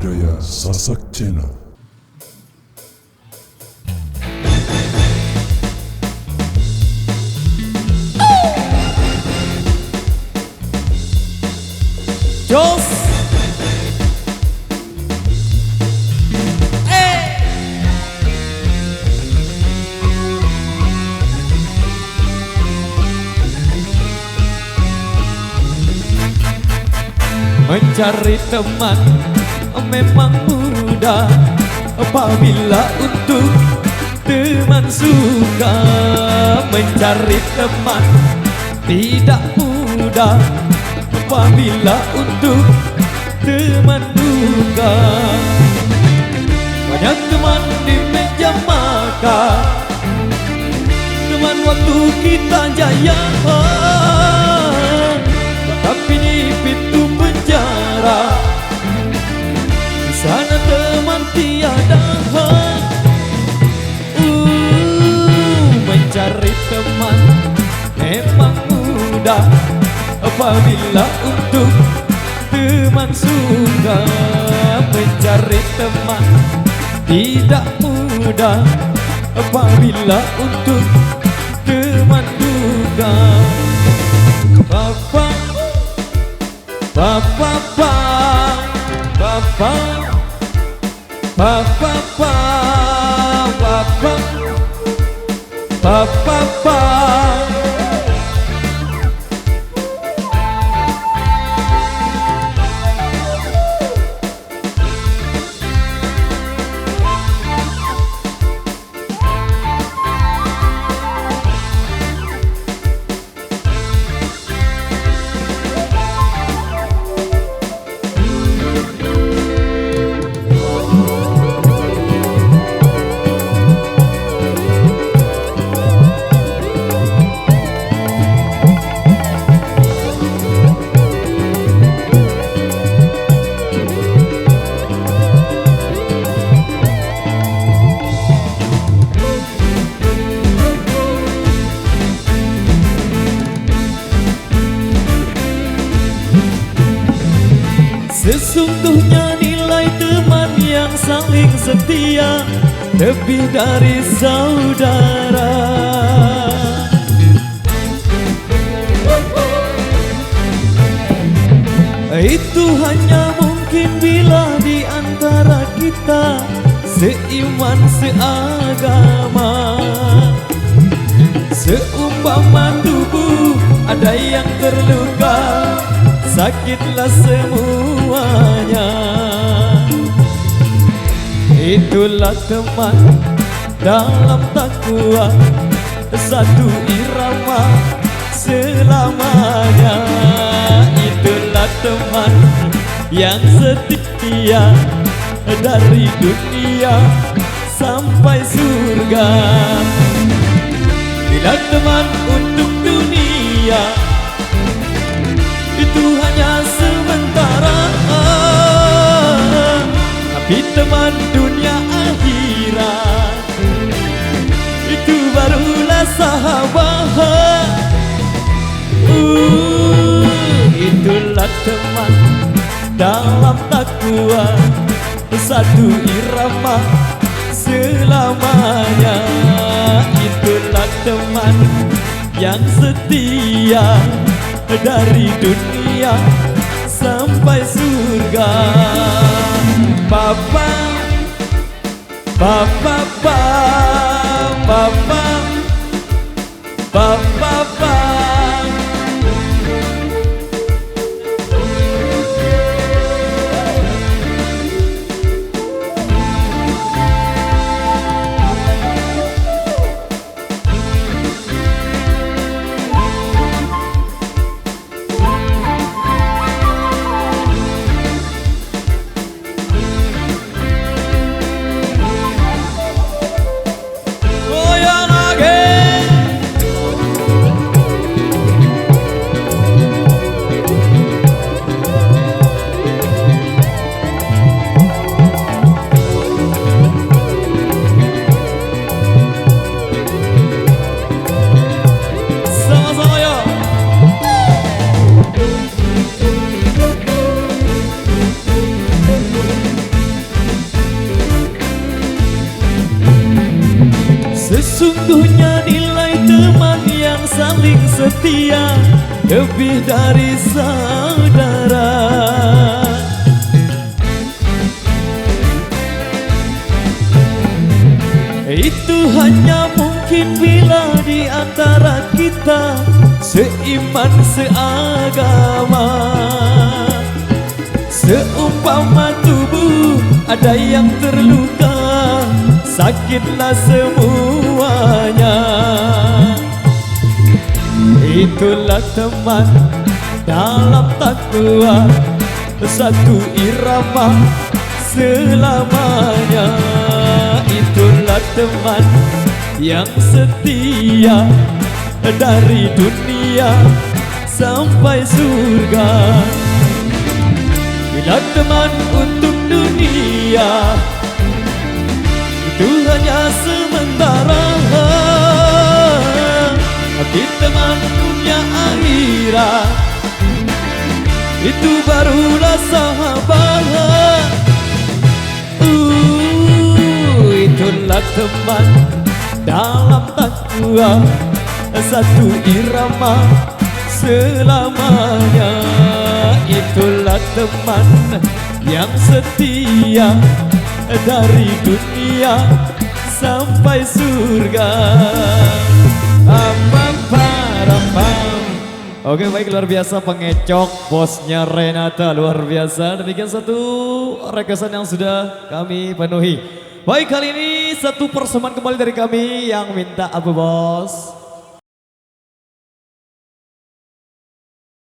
budaya Sasak Channel. Jos mencari teman memang mudah apabila untuk teman suka. Mencari teman tidak mudah apabila untuk teman duka. Banyak teman di meja makan, teman waktu kita jaya, tapi di pintu penjara, di sana teman tiada. Mencari teman memang mudah apabila untuk teman suka. Mencari teman tidak mudah apabila untuk teman duka. Papa, papa, papa, papa, papa, papa, papa. Sesungguhnya nilai teman yang saling setia lebih dari saudara. Itu hanya mungkin bila di antara kita seiman seagama. Seumpama tubuh ada yang terluka, sakitlah semuanya. Itulah teman dalam takwa, satu irama selamanya. Itulah teman yang setia dari dunia sampai surga. Bila teman untuk dunia itu hanya sementara, tapi teman dunia akhirat itu barulah sahabat. Itulah teman dalam takwa, satu irama selamanya. Itulah teman yang setia dari dunia sampai surga. Papa, papa, papa, papa, papa. setia lebih dari saudara. Itu hanya mungkin bila di antara kita seiman seagama. Seumpama tubuh ada yang terluka, sakitlah semuanya. Itulah teman dalam takwa, satu irama selamanya. Itulah teman yang setia dari dunia sampai surga. Bila teman untuk dunia itu hanya sementara, tapi teman punya akhirat, itu barulah sahabat. Itulah teman dalam takwa, satu irama selamanya. Itulah teman yang setia dari dunia sampai surga. Oke, baik, luar biasa pengecok bosnya Renata, luar biasa. Demikian satu requestan yang sudah kami penuhi. Baik, kali ini satu persembahan kembali dari kami yang minta Abu Bos.